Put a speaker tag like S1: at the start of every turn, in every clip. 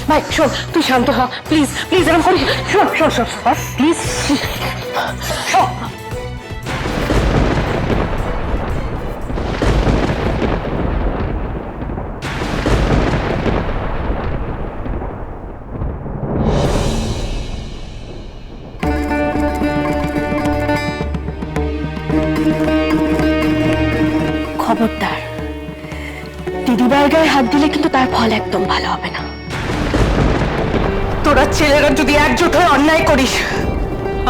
S1: ভাই শোন, তুই শান্ত হ প্লিজ প্লিজ, এরকম করিস। শোন শোন শোন প্লিজ শোন। খবরদার, দিদিভাইয়ের গায়ে হাত দিলে কিন্তু তার ফল একদম ভালো হবে না। তোরা ছেলেরা যদি একজোট হয়ে অন্যায় করিস,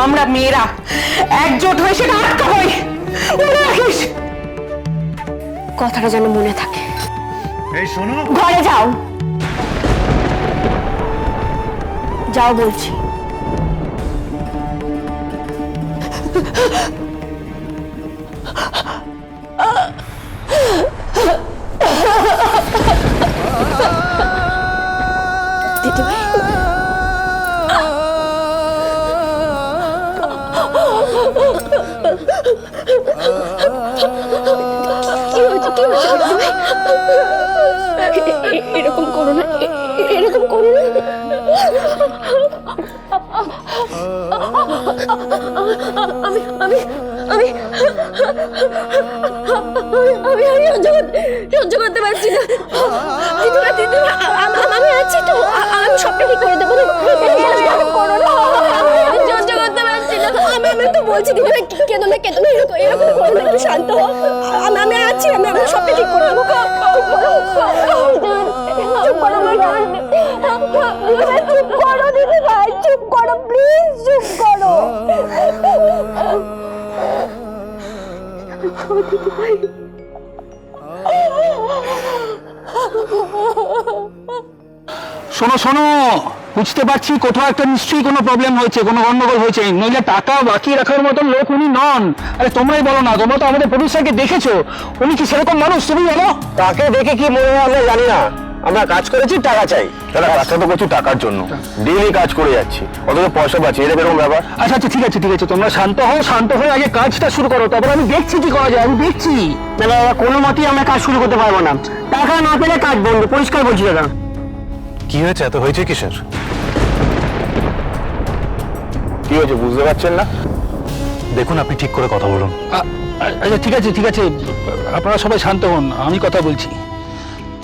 S1: আমরা মেয়েরা একজোট হয়ে সেটা আটকাবই, মনে রাখিস। কথাটা যেন মনে থাকে।
S2: এই শোনো,
S1: ঘরে যাও, যাও বলছি। দিদিভাই, এরকম করো না, এরকম করো না। আমি আমি আমি আমি আমি সহ্য করতে পারছি না। দিদিভাই দিদিভাই, আমি আছি তো, আমি সবটা ঠিক করে দেবো। করো না, আমি সহ্য করতে পারছি না। আমি তো বলছি দিদিভাই, কেঁদো না কেঁদো না, এরকম করো না, একটু শান্ত হও। আমি আছি, আমি সবটা ঠিক করে দেবো। চুপ করো দিদিভাই, চুপ করো প্লিজ, চুপ করো। দিদিভাই,
S3: শোনো শোনো, বুঝতে পারছি কোথাও একটা নিশ্চয়ই কোনো প্রবলেম হয়েছে, কোনো গন্ডগোল হয়েছে, নইলে টাকা বাকি রাখার মতন লোক উনি নন। আরে তোমরাই বলো না, তোমরা তো আমাদের প্রডিউসারকে দেখেছো, উনি কি সেরকম মানুষ? তুমি বলো।
S4: তাকে দেখে কি মনে হয় আমরা জানি না, আমরা কাজ করেছি, টাকা চাই। তারা কাজটা তো করছি টাকার জন্য, ডেইলি কাজ করে যাচ্ছি, অথচ পয়সা পাচ্ছি, এটা এরকম ব্যাপার।
S3: আচ্ছা আচ্ছা ঠিক আছে ঠিক আছে, তোমরা শান্ত হও, শান্ত হয়ে আগে কাজটা শুরু করো, তারপর আমি দেখছি কি করা যায়, আমি দেখছি।
S4: না দাদা, কোনো মতেই আমরা কাজ শুরু করতে পারবো না, টাকা না পেলে কাজ বন্ধ, পরিষ্কার বলছি দাদা।
S2: কি হয়েছে? এত হয়েছে কিসের?
S4: কি হয়েছে বুঝতে পারছেন না?
S2: দেখুন, আপনি ঠিক করে কথা বলুন।
S3: আচ্ছা ঠিক আছে ঠিক আছে, আপনারা সবাই শান্ত হন, আমি কথা বলছি।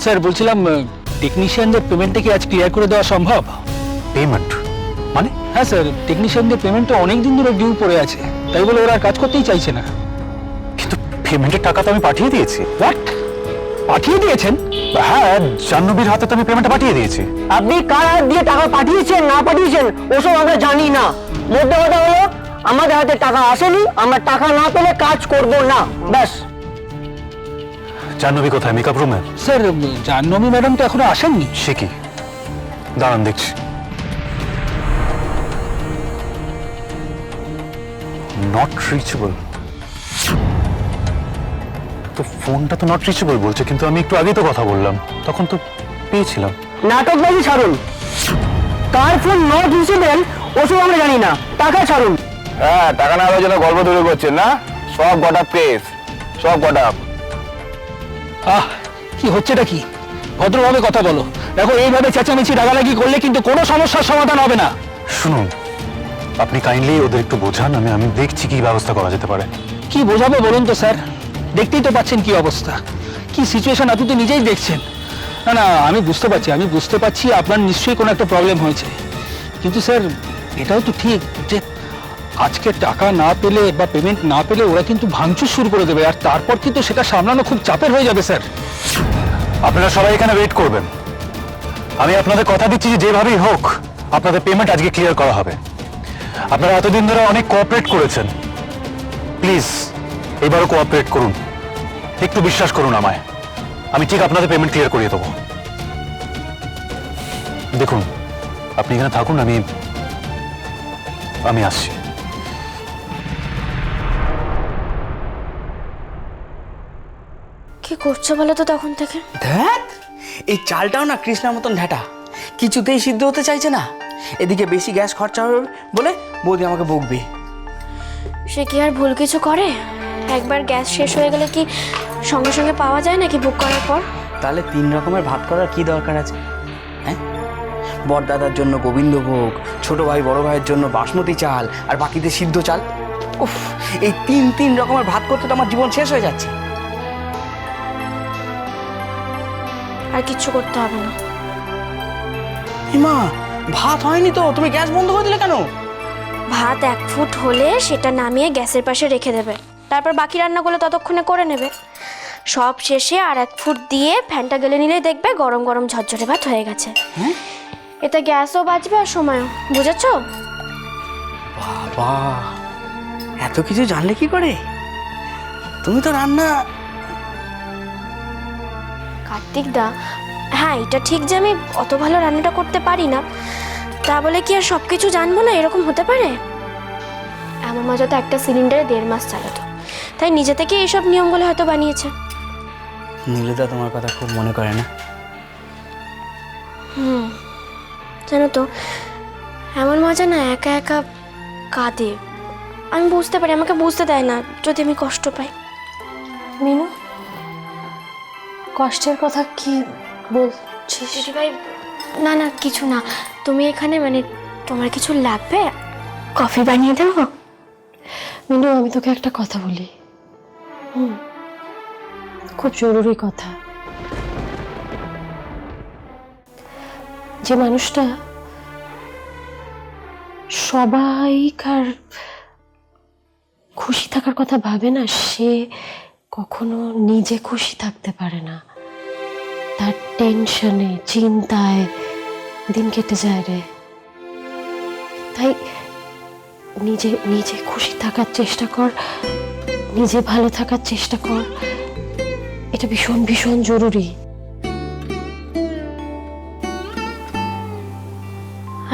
S3: স্যার বলছিলাম, টেকনিশিয়ানদের পেমেন্টটা কি আজ ক্লিয়ার করে দেওয়া সম্ভব?
S2: পেমেন্ট মানে?
S3: হ্যাঁ স্যার, টেকনিশিয়ানদের পেমেন্টটা অনেকদিন ধরে ডিউ পড়ে আছে, তাই বলে ওরা আর কাজ করতেই চাইছে না।
S2: কিন্তু পেমেন্টের টাকা তো আমি পাঠিয়ে দিয়েছি।
S3: হোয়াট? পাঠিয়ে দিয়েছেন?
S2: হ্যাঁ, জাহ্নবীর হাতে তো আমি পেমেন্টটা পাঠিয়ে দিয়েছি।
S4: আপনি কার হাত দিয়ে টাকা পাঠিয়েছেন না পাঠিয়েছেন ওসব আমরা জানি না, মধ্যে কথা হলো আমাদের হাতে টাকা আসেনি, আমরা টাকা না পেলে কাজ করব না, ব্যাস।
S2: জাহ্নবী কোথায়? মেকআপ রুমে?
S3: স্যার, জাহ্নবী ম্যাডাম তো এখনো আসেননি।
S2: সে কি? দাঁড়ান দেখছি। নট রিচেবল, তো ফোনটা তো নট রিচেবল বলছে, কিন্তু আমি একটু আগেই তো কথা বললাম, তখন তো পেয়েছিলাম।
S4: নাটকবাজি ছাড়ুন, কার ফোন নট রিচেবল ওসব আমরা জানি না, টাকা ছাড়ুন। হ্যাঁ, টাকা না হওয়ার জন্য গল্প তৈরি করছেন না, সব গটা কেস, সব গটা।
S3: কি হচ্ছেটা কি? ভদ্রভাবে কথা বলো। দেখো, এইভাবে চেঁচামেচি রাগারাগি করলে কিন্তু কোনো সমস্যার সমাধান হবে না।
S2: শুনুন, আপনি কাইন্ডলি ওদের একটু বোঝান, আমি দেখছি কি ব্যবস্থা করা যেতে পারে।
S3: কি বোঝাবো বলুন তো স্যার, দেখতেই তো পাচ্ছেন কি অবস্থা, কি সিচুয়েশন, আপনি তো নিজেই দেখছেন। না না, আমি বুঝতে পারছি আপনার নিশ্চয়ই কোনো একটা প্রবলেম হয়েছে, কিন্তু স্যার এটাও তো ঠিক যে আজকে টাকা না পেলে বা পেমেন্ট না পেলে ওরা কিন্তু ভাঙচুর শুরু করে দেবে, আর তারপর কিন্তু সেটা সামলানো খুব চাপের হয়ে যাবে স্যার।
S2: আপনারা সবাই এখানে ওয়েট করবেন, আমি আপনাদের কথা দিচ্ছি যে যেভাবেই হোক আপনাদের পেমেন্ট আজকে ক্লিয়ার করা হবে। আপনারা এতদিন ধরে অনেক কোঅপারেট করেছেন, প্লিজ এবারও কোঅপারেট করুন, একটু বিশ্বাস করুন আমায়, আমি ঠিক আপনাদের পেমেন্ট ক্লিয়ার করিয়ে দেবো। দেখুন, আপনি এখানে থাকুন, আমি আসছি।
S5: কি করছো বলো তো তখন থেকে?
S6: ধ্যাত, এই চালটাও না কৃষ্ণার মতন ঢাটা, কিছুতেই সিদ্ধ হতে চাইছে না। এদিকে বেশি গ্যাস খরচা হবে বলে বৌদি আমাকে বকবে।
S5: সে কি আর ভুল কিছু করে? একবার গ্যাস শেষ হয়ে গেলে কি সঙ্গে সঙ্গে পাওয়া যায় নাকি বুক করার পর?
S6: তাহলে 3 রকমের ভাত করার কি দরকার আছে? হ্যাঁ, বড়দাদার জন্য গোবিন্দভোগ, ছোট ভাই বড় ভাইয়ের জন্য বাসমতি চাল, আর বাকিদের সিদ্ধ চাল। উফ, এই তিন রকমের ভাত করতে তো আমার জীবন শেষ হয়ে যাচ্ছে।
S5: আর কিচ্ছু করতে হবে না।
S6: মা, ভাত হয়নি তো, তুমি গ্যাস বন্ধ করে দিলে কেন?
S5: ভাত 1 ফুট হলে সেটা নামিয়ে গ্যাসের পাশে রেখে দেবে, তারপর বাকি রান্নাগুলো ততক্ষণে করে নেবে। সব শেষে আর 1 ফুট দিয়ে ফ্যানটা গেলে নিলেই দেখবে গরম গরম ঝরঝরে ভাত হয়ে গেছে। এতে গ্যাসও বাঁচবে আর সময়ও। বুঝেছো?
S6: বাবা, এত কিছু জানলে কি করে? তুমি তো রান্না...
S5: কার্তিক দা, হ্যাঁ এটা ঠিক যে আমি অত ভালো রান্নাটা করতে পারি না, তা বলে কি আর সব কিছু জানবো না এরকম হতে পারে? আমার মা যত একটা সিলিন্ডারে 1.5 মাস চালাতো, তাই নিজে থেকে এইসব নিয়মগুলো হয়তো বানিয়েছে।
S6: নীলুদা তোমার কথা খুব মনে করে না?
S5: জানো তো, এমন মজা না একা একা কাঁদে। আমি বুঝতে পারি, আমাকে বুঝতে দেয় না যদি আমি কষ্ট পাই।
S1: মিনু, কষ্টের কথা কি বলছিস?
S5: দিদি ভাই, না না কিছু না। তুমি এখানে মানে তোমার কিছু লাগবে? কফি বানিয়ে দেবো?
S1: মিনু, আমি তোকে একটা কথা বলি। খুব জরুরি কথা। যে মানুষটা সবাইকার খুশি থাকার কথা ভাবে না, সে কখনো নিজে খুশি থাকতে পারে না। তার টেনশনে চিন্তায় দিন কেটে যায় রে। তাই নিজে নিজে খুশি থাকার চেষ্টা কর, নিজে ভালো থাকার চেষ্টা কর। এটা ভীষণ ভীষণ জরুরি।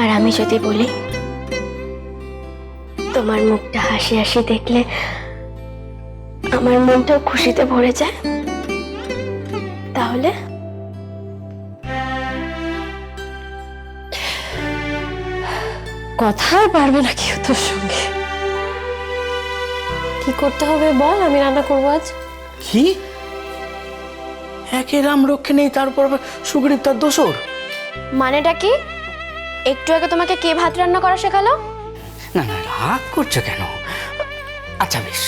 S5: আর আমি যদি বলি তোমার মুখটা হাসি হাসি দেখলে আমার মনটাও খুশিতে ভরে যায়, তাহলে?
S1: কথা আর পারবে না কেউ তোর সঙ্গে। কি করতে হবে বল, আমি রান্না করবো আজ।
S6: কি? একে রাম রক্ষে নেই, তার উপর আবার সুগ্রীব তার দোসর।
S5: মানেটা কি? একটু আগে তোমাকে কে ভাত রান্না করা শেখালো?
S6: না না, রাগ করছো কেন? আচ্ছা বেশ,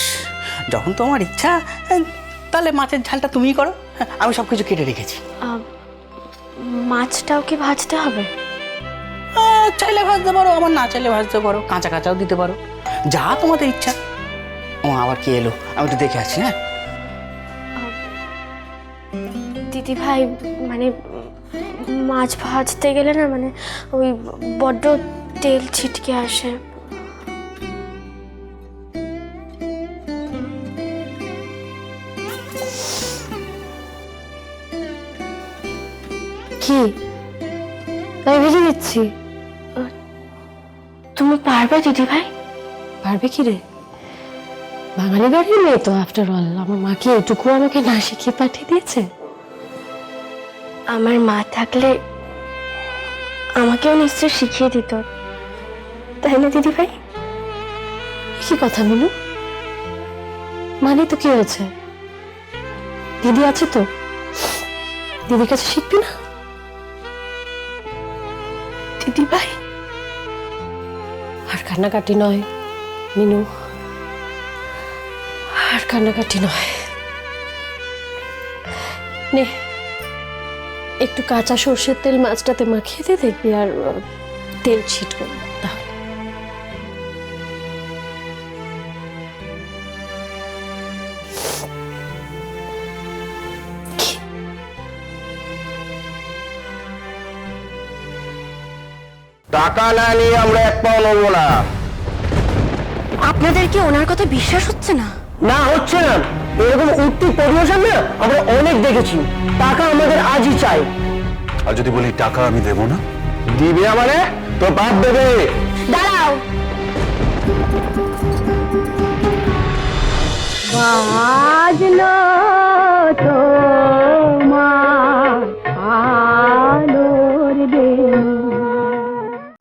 S6: যখন তোমার ইচ্ছা তাহলে মাছের ঝালটা তুমিই করো, আমি সব কিছু কেটে রেখেছি।
S5: মাছটাও কি ভাজতে হবে?
S6: চাইলে ভাজতে পারো, আবার না চাইলে ভাজতে পারো, কাঁচা কাঁচাও দিতে পারো, যা তোমাদের ইচ্ছা। ও আবার কে এলো, আমি একটু দেখে আসছি। হ্যাঁ
S5: দিদি ভাই, মানে মাছ ভাজতে গেলে না মানে ওই বড্ড তেল ছিটকে আসে।
S1: কি আমি ভেজে দিচ্ছি।
S5: তুমি পারবে দিদি ভাই?
S1: পারবে কি রে, বাঙালি বাড়ির মেয়ে তো আফটার অল। আমার মা কি এটুকু আমাকে না শিখিয়ে পাঠিয়ে দিয়েছে?
S5: আমার মা থাকলে আমাকেও নিশ্চয় শিখিয়ে দিত, তাই না দিদি ভাই?
S1: কি কথা মিনু, মানে তো কি হয়েছে? দিদি আছে তো, দিদির কাছে শিখবি না?
S5: দিদি ভাই,
S1: আর কান্নাকাটি নয় মিনু, আর কান্নাকাটি নয়। নে, একটু কাঁচা সর্ষের তেল মাছটাতে মাখিয়ে দিয়ে দেখবি আর তেল ছিটকো না তাহলে।
S4: টাকা না নিয়ে আমরা এক পাও নেবো না।
S5: আপনাদের কি ওনার কথা বিশ্বাস হচ্ছে না?
S4: না হচ্ছে না, এরকম উঠতি পরিবেশন না আমরা অনেক দেখেছি। টাকা আমাদের আজই চাই।
S2: আর যদি বলি টাকা আমি দেবো না?
S4: দিবে মানে তোর বাপ দেবে।
S5: দাঁড়াও,
S1: বাজলো তো